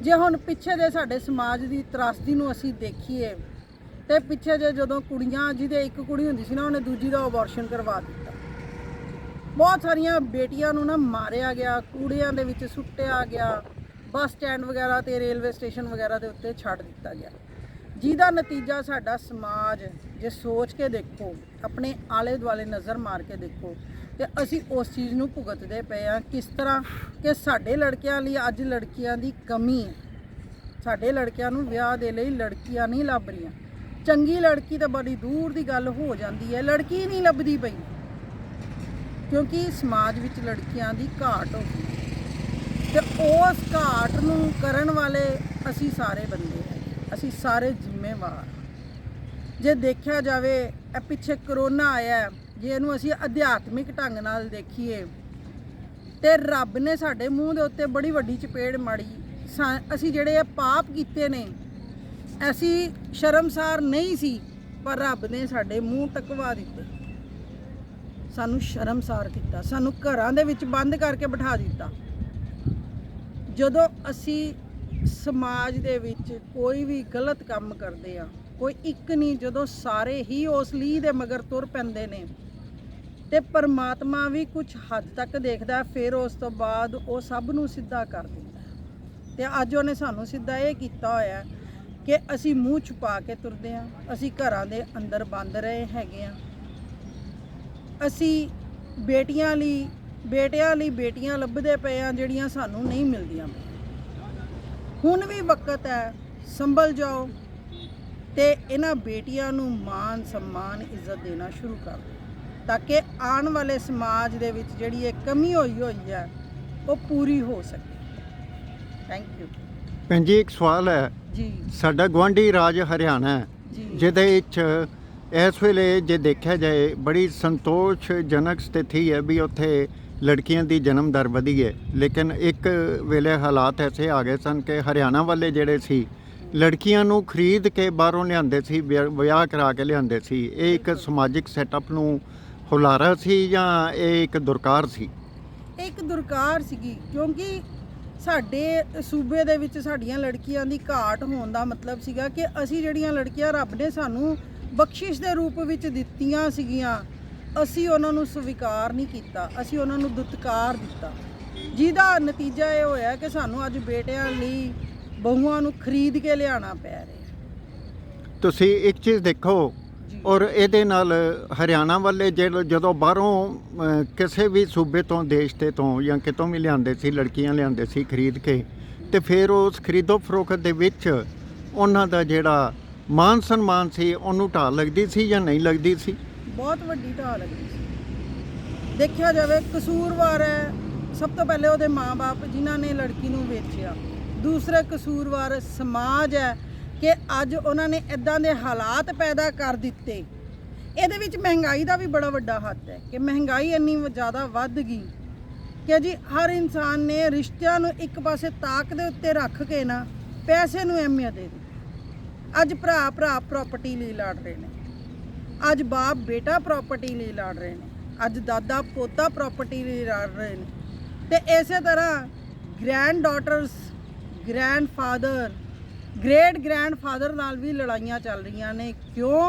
ਜੇ ਹੁਣ ਪਿੱਛੇ ਜੇ ਸਾਡੇ ਸਮਾਜ ਦੀ ਤਰਾਸਦੀ ਨੂੰ ਅਸੀਂ ਦੇਖੀਏ ਤੇ ਪਿੱਛੇ ਜੇ ਜਦੋਂ ਕੁੜੀਆਂ, ਜਿਹਦੇ ਇੱਕ ਕੁੜੀ ਹੁੰਦੀ ਸੀ ਨਾ, ਉਹਨੇ ਦੂਜੀ ਦਾ ਅਬੋਰਸ਼ਨ ਕਰਵਾ ਦਿੱਤਾ। ਬਹੁਤ ਸਾਰੀਆਂ ਬੇਟੀਆਂ ਨੂੰ ਨਾ ਮਾਰਿਆ ਗਿਆ, ਕੂੜਿਆਂ ਦੇ ਵਿੱਚ ਸੁੱਟਿਆ ਗਿਆ, ਬੱਸ ਸਟੈਂਡ ਵਗੈਰਾ ਤੇ ਰੇਲਵੇ ਸਟੇਸ਼ਨ ਵਗੈਰਾ ਦੇ ਉੱਤੇ ਛੱਡ ਦਿੱਤਾ ਗਿਆ। ਜਿਹਦਾ ਨਤੀਜਾ ਸਾਡਾ ਸਮਾਜ, ਜੇ ਸੋਚ ਕੇ ਦੇਖੋ, ਆਪਣੇ ਆਲੇ ਦੁਆਲੇ ਨਜ਼ਰ ਮਾਰ ਕੇ ਦੇਖੋ, ਤੇ ਅਸੀਂ ਉਸ ਚੀਜ਼ ਨੂੰ ਭੁਗਤਦੇ ਪਏ ਹਾਂ। ਕਿਸ ਤਰ੍ਹਾਂ ਕਿ ਸਾਡੇ ਲੜਕਿਆਂ ਲਈ ਅੱਜ ਲੜਕੀਆਂ ਦੀ ਕਮੀ ਹੈ। ਸਾਡੇ ਲੜਕਿਆਂ ਨੂੰ ਵਿਆਹ ਦੇ ਲਈ ਲੜਕੀਆਂ ਨਹੀਂ ਲੱਭ ਰਹੀਆਂ। ਚੰਗੀ ਲੜਕੀ ਤਾਂ ਬੜੀ ਦੂਰ ਦੀ ਗੱਲ ਹੋ ਜਾਂਦੀ ਹੈ, ਲੜਕੀ ਨਹੀਂ ਲੱਭਦੀ ਪਈ, ਕਿਉਂਕਿ ਸਮਾਜ ਵਿੱਚ ਲੜਕੀਆਂ ਦੀ ਘਾਟ ਹੋ ਗਈ ਤੇ ਉਸ ਘਾਟ ਨੂੰ ਕਰਨ ਵਾਲੇ ਅਸੀਂ ਸਾਰੇ ਬੰਦੇ ਹਾਂ, ਅਸੀਂ ਸਾਰੇ ਜ਼ਿੰਮੇਵਾਰ। ਜੇ ਦੇਖਿਆ ਜਾਵੇ, ਇਹ ਪਿੱਛੇ ਕਰੋਨਾ ਆਇਆ, ਜੇ ਇਹਨੂੰ ਅਸੀਂ ਅਧਿਆਤਮਿਕ ਢੰਗ ਨਾਲ ਦੇਖੀਏ ਤੇ ਰੱਬ ਨੇ ਸਾਡੇ ਮੂੰਹ ਦੇ ਉੱਤੇ ਬੜੀ ਵੱਡੀ ਚਪੇੜ ਮਾਰੀ। ਅਸੀਂ ਜਿਹੜੇ ਇਹ ਪਾਪ ਕੀਤੇ ਨੇ, ਅਸੀਂ ਸ਼ਰਮਸਾਰ ਨਹੀਂ ਸੀ, ਪਰ ਰੱਬ ਨੇ ਸਾਡੇ ਮੂੰਹ ਟਕਵਾ ਦਿੱਤੇ, ਸਾਨੂੰ ਸ਼ਰਮਸਾਰ ਕੀਤਾ, ਸਾਨੂੰ ਘਰਾਂ ਦੇ ਵਿੱਚ ਬੰਦ ਕਰਕੇ ਬਿਠਾ ਦਿੱਤਾ। ਜਦੋਂ ਅਸੀਂ ਸਮਾਜ ਦੇ ਵਿੱਚ ਕੋਈ ਵੀ ਗਲਤ ਕੰਮ ਕਰਦੇ ਆ, ਕੋਈ ਇੱਕ ਨਹੀਂ, ਜਦੋਂ ਸਾਰੇ ਹੀ ਉਸ ਲੀਹ ਦੇ ਮਗਰ ਤੁਰ ਪੈਂਦੇ ਨੇ ਤੇ ਪਰਮਾਤਮਾ ਵੀ ਕੁਝ ਹੱਦ ਤੱਕ ਦੇਖਦਾ, ਫਿਰ ਉਸ ਤੋਂ ਬਾਅਦ ਉਹ ਸਭ ਨੂੰ ਸਿੱਧਾ ਕਰ ਦਿੰਦਾ। ਤੇ ਅੱਜ ਉਹਨੇ ਸਾਨੂੰ ਸਿੱਧਾ ਇਹ ਕੀਤਾ ਹੋਇਆ ਕਿ ਅਸੀਂ ਮੂੰਹ ਛੁਪਾ ਕੇ ਤੁਰਦੇ ਹਾਂ, ਅਸੀਂ ਘਰਾਂ ਦੇ ਅੰਦਰ ਬੰਦ ਰਹੇ ਹੈਗੇ ਆ। ਅਸੀਂ ਬੇਟਿਆਂ ਲਈ ਬੇਟੀਆਂ ਲੱਭਦੇ ਪਏ ਆ ਜਿਹੜੀਆਂ ਸਾਨੂੰ ਨਹੀਂ ਮਿਲਦੀਆਂ। ਹੁਣ ਵੀ ਵਕਤ ਹੈ, ਸੰਭਲ ਜਾਓ ਤੇ ਇਹਨਾਂ ਬੇਟੀਆਂ ਨੂੰ ਮਾਣ ਸਨਮਾਨ ਇੱਜ਼ਤ ਦੇਣਾ ਸ਼ੁਰੂ ਕਰ ਦਿਓ, ਤਾਂ ਕਿ ਆਉਣ ਵਾਲੇ ਸਮਾਜ ਦੇ ਵਿੱਚ ਜਿਹੜੀ ਇਹ ਕਮੀ ਹੋਈ ਹੈ ਉਹ ਪੂਰੀ ਹੋ ਸਕੇ। Thank you. ਭੈਣ ਜੀ, ਇੱਕ ਸਵਾਲ ਹੈ ਜੀ। ਸਾਡਾ ਗੁਆਂਢੀ ਰਾਜ ਹਰਿਆਣਾ ਹੈ, ਜਿਹਦੇ ਵਿੱਚ ਇਸ ਵੇਲੇ ਜੇ ਦੇਖਿਆ ਜਾਏ ਬੜੀ ਸੰਤੋਸ਼ਜਨਕ ਸਥਿਤੀ ਹੈ ਵੀ ਉੱਥੇ ਲੜਕੀਆਂ ਦੀ ਜਨਮ ਦਰ ਵਧੀ ਹੈ। ਲੇਕਿਨ ਇੱਕ ਵੇਲੇ ਹਾਲਾਤ ਐਸੇ ਆ ਗਏ ਸਨ ਕਿ ਹਰਿਆਣਾ ਵਾਲੇ ਜਿਹੜੇ ਸੀ ਲੜਕੀਆਂ ਨੂੰ ਖਰੀਦ ਕੇ ਬਾਹਰੋਂ ਲਿਆਂਦੇ ਸੀ, ਵਿਆਹ ਕਰਾ ਕੇ ਲਿਆਂਦੇ ਸੀ। ਇਹ ਇੱਕ ਸਮਾਜਿਕ ਸੈਟਅਪ ਨੂੰ ਹੁਲਾਰਾ ਸੀ ਜਾਂ ਇਹ ਇੱਕ ਦੁਰਕਾਰ ਸੀ? ਇੱਕ ਦੁਰਕਾਰ ਸੀਗੀ, ਕਿਉਂਕਿ ਸਾਡੇ ਸੂਬੇ ਦੇ ਵਿੱਚ ਸਾਡੀਆਂ ਲੜਕੀਆਂ ਦੀ ਘਾਟ ਹੋਣ ਦਾ ਮਤਲਬ ਸੀਗਾ ਕਿ ਅਸੀਂ ਜਿਹੜੀਆਂ ਲੜਕੀਆਂ ਰੱਬ ਨੇ ਸਾਨੂੰ ਬਖਸ਼ਿਸ਼ ਦੇ ਰੂਪ ਵਿੱਚ ਦਿੱਤੀਆਂ ਸੀਗੀਆਂ, ਅਸੀਂ ਉਹਨਾਂ ਨੂੰ ਸਵੀਕਾਰ ਨਹੀਂ ਕੀਤਾ, ਅਸੀਂ ਉਹਨਾਂ ਨੂੰ ਦੁਤਕਾਰ ਦਿੱਤਾ, ਜਿਹਦਾ ਨਤੀਜਾ ਇਹ ਹੋਇਆ ਕਿ ਸਾਨੂੰ ਅੱਜ ਬੇਟਿਆਂ ਲਈ ਬਹੂਆਂ ਨੂੰ ਖਰੀਦ ਕੇ ਲਿਆਉਣਾ ਪੈ ਰਿਹਾ। ਤੁਸੀਂ ਇੱਕ ਚੀਜ਼ ਦੇਖੋ, ਔਰ ਇਹਦੇ ਨਾਲ ਹਰਿਆਣਾ ਵਾਲੇ ਜਦੋਂ ਬਾਹਰੋਂ ਕਿਸੇ ਵੀ ਸੂਬੇ ਤੋਂ, ਦੇਸ਼ ਦੇ ਤੋਂ ਜਾਂ ਕਿਤੋਂ ਵੀ ਲਿਆਂਦੇ ਸੀ, ਲੜਕੀਆਂ ਲਿਆਂਦੇ ਸੀ ਖਰੀਦ ਕੇ, ਤੇ ਫਿਰ ਉਸ ਖਰੀਦੋ ਫਰੋਖਤ ਦੇ ਵਿੱਚ ਉਹਨਾਂ ਦਾ ਜਿਹੜਾ ਮਾਨ ਸਨਮਾਨ ਸੀ ਉਹਨੂੰ ਢਾਲ ਲੱਗਦੀ ਸੀ ਜਾਂ ਨਹੀਂ ਲੱਗਦੀ ਸੀ? ਬਹੁਤ ਵੱਡੀ ਢਾਲ ਲੱਗਦੀ ਸੀ। ਦੇਖਿਆ ਜਾਵੇ, ਕਸੂਰਵਾਰ ਹੈ ਸਭ ਤੋਂ ਪਹਿਲੇ ਉਹਦੇ ਮਾਂ-ਬਾਪ ਜਿਨ੍ਹਾਂ ਨੇ ਲੜਕੀ ਨੂੰ ਵੇਚਿਆ, ਦੂਸਰੇ ਕਸੂਰਵਾਰ ਸਮਾਜ ਹੈ ਕਿ ਅੱਜ ਉਹਨਾਂ ਨੇ ਇੱਦਾਂ ਦੇ ਹਾਲਾਤ ਪੈਦਾ ਕਰ ਦਿੱਤੇ। ਇਹਦੇ ਵਿੱਚ ਮਹਿੰਗਾਈ ਦਾ ਵੀ ਬੜਾ ਵੱਡਾ ਹੱਥ ਹੈ ਕਿ ਮਹਿੰਗਾਈ ਇੰਨੀ ਜ਼ਿਆਦਾ ਵੱਧ ਗਈ ਕਿ ਜੀ ਹਰ ਇਨਸਾਨ ਨੇ ਰਿਸ਼ਤਿਆਂ ਨੂੰ ਇੱਕ ਪਾਸੇ ਤਾਕ ਦੇ ਉੱਤੇ ਰੱਖ ਕੇ ਨਾ ਪੈਸੇ ਨੂੰ ਅਹਿਮੀਅਤ ਦੇ ਦਿੱਤੀ। ਅੱਜ ਭਰਾ ਪ੍ਰਾਪਰਟੀ ਲਈ ਲੜ ਰਹੇ ਨੇ, ਅੱਜ ਬਾਪ ਬੇਟਾ ਪ੍ਰਾਪਰਟੀ ਲਈ ਲੜ ਰਹੇ ਨੇ, ਅੱਜ ਦਾਦਾ ਪੋਤਾ ਪ੍ਰਾਪਰਟੀ ਲਈ ਲੜ ਰਹੇ ਨੇ, ਤੇ ਇਸੇ ਤਰ੍ਹਾਂ granddaughters, grandfather, great grandfather ਨਾਲ ਵੀ ਲੜਾਈਆਂ ਚੱਲ ਰਹੀਆਂ ਨੇ।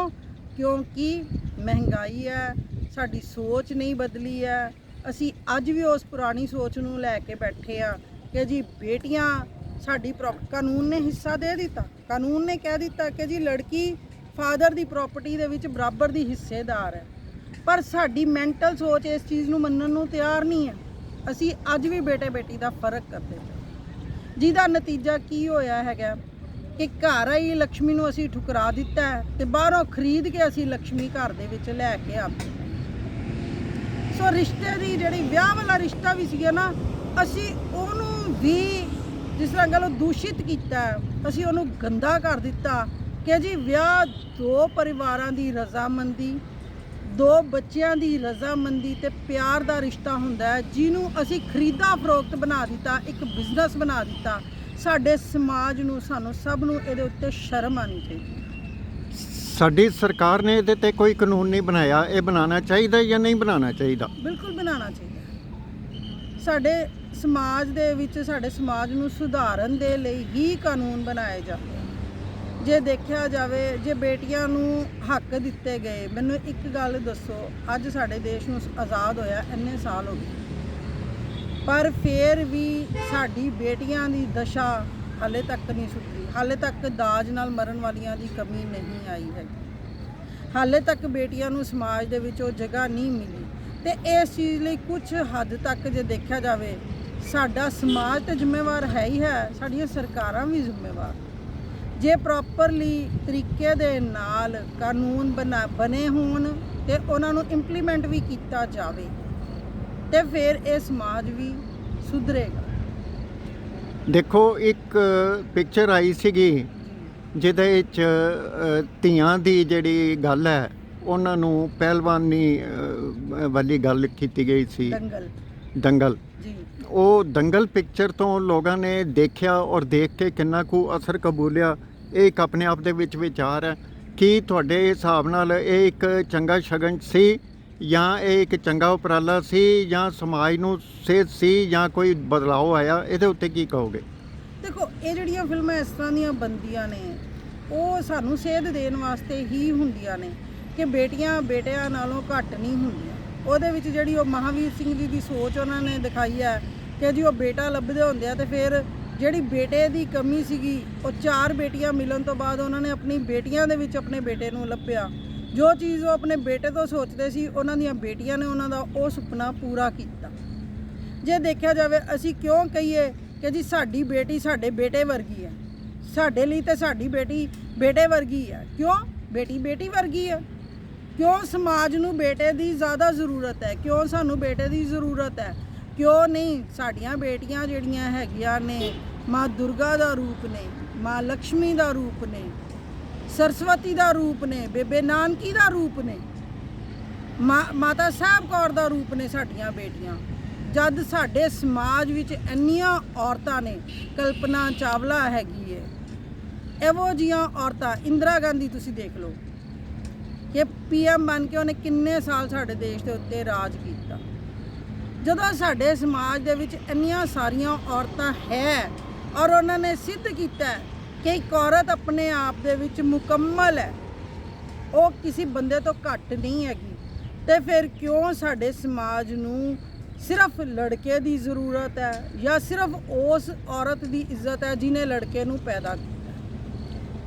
ਕਿਉਂਕਿ ਮਹਿੰਗਾਈ ਹੈ, ਸਾਡੀ ਸੋਚ ਨਹੀਂ ਬਦਲੀ ਹੈ। ਅਸੀਂ ਅੱਜ ਵੀ ਉਸ ਪੁਰਾਣੀ ਸੋਚ ਨੂੰ ਲੈ ਕੇ ਬੈਠੇ ਆ ਕਿ ਜੀ ਬੇਟੀਆਂ ਸਾਡੀ ਕਾਨੂੰਨ ਨੇ ਹਿੱਸਾ ਦੇ ਦਿੱਤਾ, ਕਾਨੂੰਨ ਨੇ ਕਹਿ ਦਿੱਤਾ ਕਿ ਜੀ ਲੜਕੀ ਫਾਦਰ ਦੀ ਪ੍ਰਾਪਰਟੀ ਦੇ ਵਿੱਚ ਬਰਾਬਰ ਦੀ ਹਿੱਸੇਦਾਰ ਹੈ, ਪਰ ਸਾਡੀ ਮੈਂਟਲ ਸੋਚ ਇਸ ਚੀਜ਼ ਨੂੰ ਮੰਨਣ ਨੂੰ ਤਿਆਰ ਨਹੀਂ ਹੈ। ਅਸੀਂ ਅੱਜ ਵੀ ਬੇਟੇ ਬੇਟੀ ਦਾ ਫਰਕ ਕਰਦੇ ਹਾਂ, ਜਿਹਦਾ ਨਤੀਜਾ ਕੀ ਹੋਇਆ ਹੈਗਾ ਕਿ ਘਰ ਆਈ ਲక్ష్ਮੀ ਨੂੰ ਅਸੀਂ ਠੁਕਰਾ ਦਿੱਤਾ ਤੇ ਬਾਹਰੋਂ ਖਰੀਦ ਕੇ ਅਸੀਂ ਲక్ష్ਮੀ ਘਰ ਦੇ ਵਿੱਚ ਲੈ ਕੇ ਆਉਂਦੇ। ਸੋ ਰਿਸ਼ਤੇ ਦੀ ਜਿਹੜੀ ਵਿਆਹ ਵਾਲਾ ਰਿਸ਼ਤਾ ਵੀ ਸੀਗਾ ਨਾ, ਅਸੀਂ ਉਹਨੂੰ ਵੀ ਜਿਸ ਤਰ੍ਹਾਂ ਗੱਲ ਦੂਸ਼ਿਤ ਕੀਤਾ, ਅਸੀਂ ਉਹਨੂੰ ਗੰਦਾ ਕਰ ਦਿੱਤਾ ਕਿ ਜੀ ਵਿਆਹ ਦੋ ਪਰਿਵਾਰਾਂ ਦੀ ਰਜ਼ਾਮੰਦੀ, ਦੋ ਬੱਚਿਆਂ ਦੀ ਰਜ਼ਾਮੰਦੀ ਤੇ ਪਿਆਰ ਦਾ ਰਿਸ਼ਤਾ ਹੁੰਦਾ ਹੈ, ਜਿਹਨੂੰ ਅਸੀਂ ਖਰੀਦਾ ਫਰੋਖਤ ਬਣਾ ਦਿੱਤਾ, ਇੱਕ ਬਿਜ਼ਨਸ ਬਣਾ ਦਿੱਤਾ। ਸਾਡੇ ਸਮਾਜ ਨੂੰ, ਸਾਨੂੰ ਸਭ ਨੂੰ ਇਹਦੇ ਉੱਤੇ ਸ਼ਰਮ ਆਉਣੀ ਚਾਹੀਦੀ। ਸਾਡੀ ਸਰਕਾਰ ਨੇ ਇਹਦੇ ਤੇ ਕੋਈ ਕਾਨੂੰਨ ਨਹੀਂ ਬਣਾਇਆ, ਇਹ ਬਣਾਉਣਾ ਚਾਹੀਦਾ ਜਾਂ ਨਹੀਂ ਬਣਾਉਣਾ ਚਾਹੀਦਾ? ਬਿਲਕੁਲ ਬਣਾਉਣਾ ਚਾਹੀਦਾ। ਸਾਡੇ ਸਮਾਜ ਦੇ ਵਿੱਚ, ਸਾਡੇ ਸਮਾਜ ਨੂੰ ਸੁਧਾਰਨ ਦੇ ਲਈ ਹੀ ਕਾਨੂੰਨ ਬਣਾਏ ਜਾਂਦੇ। ਜੇ ਦੇਖਿਆ ਜਾਵੇ, ਜੇ ਬੇਟੀਆਂ ਨੂੰ ਹੱਕ ਦਿੱਤੇ ਗਏ, ਮੈਨੂੰ ਇੱਕ ਗੱਲ ਦੱਸੋ, ਅੱਜ ਸਾਡੇ ਦੇਸ਼ ਨੂੰ ਆਜ਼ਾਦ ਹੋਇਆ ਇੰਨੇ ਸਾਲ ਹੋ ਗਏ, ਪਰ ਫਿਰ ਵੀ ਸਾਡੀ ਬੇਟੀਆਂ ਦੀ ਦਸ਼ਾ ਹਾਲੇ ਤੱਕ ਨਹੀਂ ਸੁਧਰੀ। ਹਾਲੇ ਤੱਕ ਦਾਜ ਨਾਲ ਮਰਨ ਵਾਲੀਆਂ ਦੀ ਕਮੀ ਨਹੀਂ ਆਈ ਹੈਗੀ। ਹਾਲੇ ਤੱਕ ਬੇਟੀਆਂ ਨੂੰ ਸਮਾਜ ਦੇ ਵਿੱਚ ਉਹ ਜਗ੍ਹਾ ਨਹੀਂ ਮਿਲੀ। ਤੇ ਇਸ ਚੀਜ਼ ਲਈ ਕੁਝ ਹੱਦ ਤੱਕ ਜੇ ਦੇਖਿਆ ਜਾਵੇ, ਸਾਡਾ ਸਮਾਜ ਤਾਂ ਜ਼ਿੰਮੇਵਾਰ ਹੈ ਹੀ ਹੈ, ਸਾਡੀਆਂ ਸਰਕਾਰਾਂ ਵੀ ਜ਼ਿੰਮੇਵਾਰ। ਜੇ ਪ੍ਰੋਪਰਲੀ ਤਰੀਕੇ ਦੇ ਨਾਲ ਕਾਨੂੰਨ ਬਣੇ ਹੋਣ ਤੇ ਉਹਨਾਂ ਨੂੰ ਇੰਪਲੀਮੈਂਟ ਵੀ ਕੀਤਾ ਜਾਵੇ ਤੇ ਫਿਰ ਇਹ ਸਮਾਜ ਵੀ ਸੁਧਰੇਗਾ। ਦੇਖੋ, ਇੱਕ ਪਿਕਚਰ ਆਈ ਸੀਗੀ ਜਿਹਦੇ ਵਿੱਚ ਧੀਆਂ ਦੀ ਜਿਹੜੀ ਗੱਲ ਹੈ ਉਹਨਾਂ ਨੂੰ ਪਹਿਲਵਾਨੀ ਵਾਲੀ ਗੱਲ ਕੀਤੀ ਗਈ ਸੀ, ਦੰਗਲ ਜੀ। ਉਹ ਦੰਗਲ ਪਿਕਚਰ ਤੋਂ ਲੋਕਾਂ ਨੇ ਦੇਖਿਆ ਔਰ ਦੇਖ ਕੇ ਕਿੰਨਾ ਕੁ ਅਸਰ ਕਬੂਲਿਆ, ਇਹ ਇੱਕ ਆਪਣੇ ਆਪ ਦੇ ਵਿੱਚ ਵਿਚਾਰ ਹੈ। ਕੀ ਤੁਹਾਡੇ ਹਿਸਾਬ ਨਾਲ ਇਹ ਇੱਕ ਚੰਗਾ ਸ਼ਗਨ ਸੀ, ਜਾਂ ਇਹ ਇੱਕ ਚੰਗਾ ਉਪਰਾਲਾ ਸੀ, ਜਾਂ ਸਮਾਜ ਨੂੰ ਸੇਧ ਸੀ, ਜਾਂ ਕੋਈ ਬਦਲਾਅ ਆਇਆ? ਇਹਦੇ ਉੱਤੇ ਕੀ ਕਹੋਗੇ? ਦੇਖੋ, ਇਹ ਜਿਹੜੀਆਂ ਫਿਲਮਾਂ ਇਸ ਤਰ੍ਹਾਂ ਦੀਆਂ ਬਣਦੀਆਂ ਨੇ ਉਹ ਸਾਨੂੰ ਸੇਧ ਦੇਣ ਵਾਸਤੇ ਹੀ ਹੁੰਦੀਆਂ ਨੇ ਕਿ ਬੇਟੀਆਂ ਬੇਟਿਆਂ ਨਾਲੋਂ ਘੱਟ ਨਹੀਂ ਹੁੰਦੀਆਂ। ਉਹਦੇ ਵਿੱਚ ਜਿਹੜੀ ਉਹ ਮਹਾਵੀਰ ਸਿੰਘ ਜੀ ਦੀ ਸੋਚ ਉਹਨਾਂ ਨੇ ਦਿਖਾਈ ਹੈ ਕਿ ਜੀ ਉਹ ਬੇਟਾ ਲੱਭਦੇ ਹੁੰਦੇ ਆ ਤੇ ਫਿਰ ਜਿਹੜੀ ਬੇਟੇ ਦੀ ਕਮੀ ਸੀਗੀ, ਉਹ 4 ਬੇਟੀਆਂ ਮਿਲਣ ਤੋਂ ਬਾਅਦ ਉਹਨਾਂ ਨੇ ਆਪਣੀ ਬੇਟੀਆਂ ਦੇ ਵਿੱਚ ਆਪਣੇ ਬੇਟੇ ਨੂੰ ਲੱਭਿਆ। ਜੋ ਚੀਜ਼ ਉਹ ਆਪਣੇ ਬੇਟੇ ਤੋਂ ਸੋਚਦੇ ਸੀ, ਉਹਨਾਂ ਦੀਆਂ ਬੇਟੀਆਂ ਨੇ ਉਹਨਾਂ ਦਾ ਉਹ ਸੁਪਨਾ ਪੂਰਾ ਕੀਤਾ। ਜੇ ਦੇਖਿਆ ਜਾਵੇ, ਅਸੀਂ ਕਿਉਂ ਕਹੀਏ ਕਿ ਜੀ ਸਾਡੀ ਬੇਟੀ ਸਾਡੇ ਬੇਟੇ ਵਰਗੀ ਹੈ, ਸਾਡੇ ਲਈ ਤਾਂ ਸਾਡੀ ਬੇਟੀ ਬੇਟੇ ਵਰਗੀ ਹੈ। ਕਿਉਂ ਬੇਟੀ ਬੇਟੀ ਵਰਗੀ ਹੈ? ਕਿਉਂ ਸਮਾਜ ਨੂੰ ਬੇਟੇ ਦੀ ਜ਼ਿਆਦਾ ਜ਼ਰੂਰਤ ਹੈ? ਕਿਉਂ ਸਾਨੂੰ ਬੇਟੇ ਦੀ ਜ਼ਰੂਰਤ ਹੈ? ਕਿਉਂ ਨਹੀਂ? ਸਾਡੀਆਂ ਬੇਟੀਆਂ ਜਿਹੜੀਆਂ ਹੈਗੀਆਂ ਨੇ ਮਾਂ ਦੁਰਗਾ ਦਾ ਰੂਪ ਨੇ, ਮਾਂ ਲక్ష్ਮੀ ਦਾ ਰੂਪ ਨੇ, ਸਰਸਵਤੀ ਦਾ ਰੂਪ ਨੇ, ਬੇਬੇ ਨਾਨਕੀ ਦਾ ਰੂਪ ਨੇ, ਮਾਤਾ ਸਾਹਿਬ ਕੌਰ ਦਾ ਰੂਪ ਨੇ ਸਾਡੀਆਂ ਬੇਟੀਆਂ। ਜਦ ਸਾਡੇ ਸਮਾਜ ਵਿੱਚ ਇੰਨੀਆਂ ਔਰਤਾਂ ਨੇ, ਕਲਪਨਾ ਚਾਵਲਾ ਹੈਗੀ ਹੈ, ਇਹੋ ਜਿਹੀਆਂ ਔਰਤਾਂ, ਇੰਦਰਾ ਗਾਂਧੀ ਤੁਸੀਂ ਦੇਖ ਲਓ ਕਿ PM ਬਣ ਕੇ ਉਹਨੇ ਕਿੰਨੇ ਸਾਲ ਸਾਡੇ ਦੇਸ਼ ਦੇ ਉੱਤੇ ਰਾਜ ਕੀਤਾ। ਜਦੋਂ ਸਾਡੇ ਸਮਾਜ ਦੇ ਵਿੱਚ ਇੰਨੀਆਂ ਸਾਰੀਆਂ ਔਰਤਾਂ ਹੈ ਔਰ ਉਹਨਾਂ ਨੇ ਸਿੱਧ ਕੀਤਾ ਕਿ ਇੱਕ ਔਰਤ ਆਪਣੇ ਆਪ ਦੇ ਵਿੱਚ ਮੁਕੰਮਲ ਹੈ, ਉਹ ਕਿਸੇ ਬੰਦੇ ਤੋਂ ਘੱਟ ਨਹੀਂ ਹੈਗੀ, ਤੇ ਫਿਰ ਕਿਉਂ ਸਾਡੇ ਸਮਾਜ ਨੂੰ ਸਿਰਫ ਲੜਕੇ ਦੀ ਜ਼ਰੂਰਤ ਹੈ ਜਾਂ ਸਿਰਫ ਉਸ ਔਰਤ ਦੀ ਇੱਜ਼ਤ ਹੈ ਜਿਹਨੇ ਲੜਕੇ ਨੂੰ ਪੈਦਾ ਕੀਤਾ?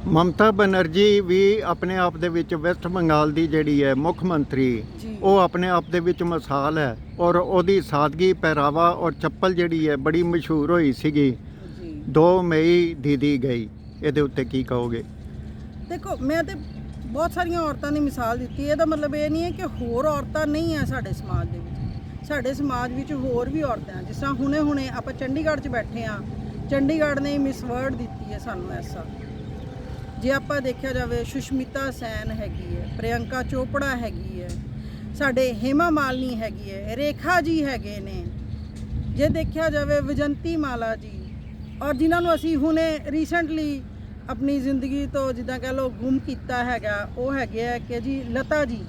ਮਮਤਾ ਬਨਰਜੀ ਵੀ ਆਪਣੇ ਆਪ ਦੇ ਵਿੱਚ ਵੈਸਟ ਬੰਗਾਲ ਦੀ ਜਿਹੜੀ ਹੈ ਮੁੱਖ ਮੰਤਰੀ, ਉਹ ਆਪਣੇ ਆਪ ਦੇ ਵਿੱਚ ਮਿਸਾਲ ਹੈ, ਔਰ ਉਹਦੀ ਸਾਦਗੀ, ਪਹਿਰਾਵਾ ਔਰ ਚੱਪਲ ਜਿਹੜੀ ਹੈ ਬੜੀ ਮਸ਼ਹੂਰ ਹੋਈ ਸੀਗੀ। 2 ਮਈ ਦੀਦੀ ਗਈ, ਇਹਦੇ ਉੱਤੇ ਕੀ ਕਹੋਗੇ? ਦੇਖੋ, ਮੈਂ ਤੇ ਬਹੁਤ ਸਾਰੀਆਂ ਔਰਤਾਂ ਦੀ ਮਿਸਾਲ ਦਿੱਤੀ। ਇਹਦਾ ਮਤਲਬ ਇਹ ਨਹੀਂ ਹੈ ਕਿ ਹੋਰ ਔਰਤਾਂ ਨਹੀਂ ਹੈ ਸਾਡੇ ਸਮਾਜ ਦੇ ਵਿੱਚ। ਸਾਡੇ ਸਮਾਜ ਵਿੱਚ ਹੋਰ ਵੀ ਔਰਤਾਂ ਹੈ। ਜਿਸ ਤਰ੍ਹਾਂ ਹੁਣੇ ਆਪਾਂ ਚੰਡੀਗੜ੍ਹ 'ਚ ਬੈਠੇ ਹਾਂ, ਚੰਡੀਗੜ੍ਹ ਨੇ ਮਿਸ ਵਰਲਡ ਦਿੱਤੀ ਹੈ ਸਾਨੂੰ ਐਸਾ। ਜੇ ਆਪਾਂ ਦੇਖਿਆ ਜਾਵੇ, ਸੁਸ਼ਮਿਤਾ ਸੈਨ ਹੈਗੀ ਹੈ, ਪ੍ਰਿਯੰਕਾ ਚੋਪੜਾ ਹੈਗੀ ਹੈ, ਸਾਡੇ ਹੇਮਾ ਮਾਲਿਨੀ ਹੈਗੀ ਹੈ, ਰੇਖਾ ਜੀ ਹੈਗੇ ਨੇ। ਜੇ ਦੇਖਿਆ ਜਾਵੇ, ਵਿਜੰਤੀ ਮਾਲਾ ਜੀ, ਔਰ ਜਿਨ੍ਹਾਂ ਨੂੰ ਅਸੀਂ ਹੁਣੇ ਰੀਸੈਂਟਲੀ ਆਪਣੀ ਜ਼ਿੰਦਗੀ ਤੋਂ ਜਿੱਦਾਂ ਕਹਿ ਲਓ ਗੁੰਮ ਕੀਤਾ ਹੈਗਾ, ਉਹ ਹੈਗੇ ਆ ਕਿ ਜੀ ਲਤਾ ਜੀ,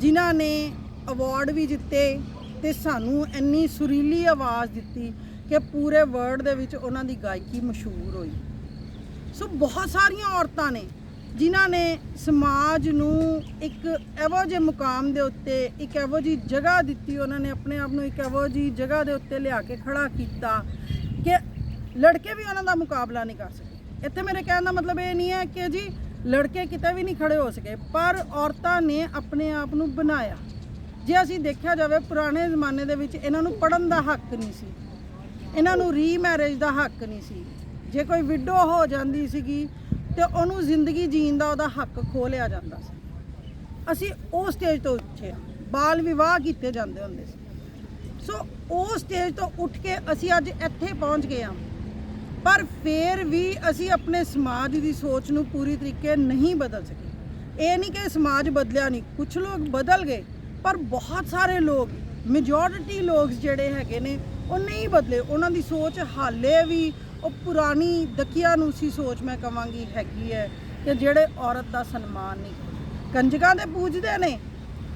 ਜਿਨ੍ਹਾਂ ਨੇ ਅਵਾਰਡ ਵੀ ਜਿੱਤੇ ਤੇ ਸਾਨੂੰ ਇੰਨੀ ਸੁਰੀਲੀ ਆਵਾਜ਼ ਦਿੱਤੀ ਕਿ ਪੂਰੇ ਵਰਲਡ ਦੇ ਵਿੱਚ ਉਹਨਾਂ ਦੀ ਗਾਇਕੀ ਮਸ਼ਹੂਰ ਹੋਈ। ਸੋ ਬਹੁਤ ਸਾਰੀਆਂ ਔਰਤਾਂ ਨੇ ਜਿਨ੍ਹਾਂ ਨੇ ਸਮਾਜ ਨੂੰ ਇੱਕ ਇਹੋ ਜਿਹੇ ਮੁਕਾਮ ਦੇ ਉੱਤੇ, ਇੱਕ ਇਹੋ ਜਿਹੀ ਜਗ੍ਹਾ ਦਿੱਤੀ। ਉਹਨਾਂ ਨੇ ਆਪਣੇ ਆਪ ਨੂੰ ਇੱਕ ਇਹੋ ਜਿਹੀ ਜਗ੍ਹਾ ਦੇ ਉੱਤੇ ਲਿਆ ਕੇ ਖੜਾ ਕੀਤਾ ਕਿ ਲੜਕੇ ਵੀ ਉਹਨਾਂ ਦਾ ਮੁਕਾਬਲਾ ਨਹੀਂ ਕਰ ਸਕੇ। ਇੱਥੇ ਮੇਰੇ ਕਹਿਣ ਦਾ ਮਤਲਬ ਇਹ ਨਹੀਂ ਹੈ ਕਿ ਜੀ ਲੜਕੇ ਕਿਤੇ ਵੀ ਨਹੀਂ ਖੜੇ ਹੋ ਸਕੇ, ਪਰ ਔਰਤਾਂ ਨੇ ਆਪਣੇ ਆਪ ਨੂੰ ਬਣਾਇਆ। ਜੇ ਅਸੀਂ ਦੇਖਿਆ ਜਾਵੇ, ਪੁਰਾਣੇ ਜ਼ਮਾਨੇ ਦੇ ਵਿੱਚ ਇਹਨਾਂ ਨੂੰ ਪੜ੍ਹਨ ਦਾ ਹੱਕ ਨਹੀਂ ਸੀ, ਇਹਨਾਂ ਨੂੰ ਰੀਮੈਰਿਜ ਦਾ ਹੱਕ ਨਹੀਂ ਸੀ। ਜੇ ਕੋਈ ਵਿਡੋ ਹੋ ਜਾਂਦੀ ਸੀਗੀ ਤੇ ਉਹਨੂੰ ਜ਼ਿੰਦਗੀ ਜੀਣ ਦਾ ਉਹਦਾ ਹੱਕ ਖੋਹ ਲਿਆ ਜਾਂਦਾ ਸੀ। ਅਸੀਂ ਉਹ ਸਟੇਜ ਤੋਂ ਉੱਠੇ ਆ, ਬਾਲ ਵਿਵਾਹ ਕੀਤੇ ਜਾਂਦੇ ਹੁੰਦੇ ਸੀ। ਸੋ ਉਹ ਸਟੇਜ ਤੋਂ ਉੱਠ ਕੇ ਅਸੀਂ ਅੱਜ ਇੱਥੇ ਪਹੁੰਚ ਗਏ ਹਾਂ, ਪਰ ਫਿਰ ਵੀ ਅਸੀਂ ਆਪਣੇ ਸਮਾਜ ਦੀ ਸੋਚ ਨੂੰ ਪੂਰੀ ਤਰੀਕੇ ਨਹੀਂ ਬਦਲ ਸਕੇ। ਇਹ ਨਹੀਂ ਕਿ ਸਮਾਜ ਬਦਲਿਆ ਨਹੀਂ, ਕੁਝ ਲੋਕ ਬਦਲ ਗਏ, ਪਰ ਬਹੁਤ ਸਾਰੇ ਲੋਕ, ਮੈਜੋਰਿਟੀ ਲੋਕ ਜਿਹੜੇ ਹੈਗੇ ਨੇ ਉਹ ਨਹੀਂ ਬਦਲੇ। ਉਹਨਾਂ ਦੀ ਸੋਚ ਹਾਲੇ ਵੀ ਉਹ ਪੁਰਾਣੀ ਦਕੀਆਨੂਸੀ ਸੋਚ ਮੈਂ ਕਹਾਂਗੀ ਹੈਗੀ ਹੈ ਕਿ ਜਿਹੜੇ ਔਰਤ ਦਾ ਸਨਮਾਨ ਨਹੀਂ ਕਰਦੇ। ਕੰਜਕਾਂ ਦੇ ਪੂਜਦੇ ਨੇ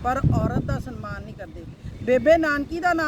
ਪਰ ਔਰਤ ਦਾ ਸਨਮਾਨ ਨਹੀਂ ਕਰਦੇ। ਬੇਬੇ ਨਾਨਕੀ ਦਾ ਨਾਮ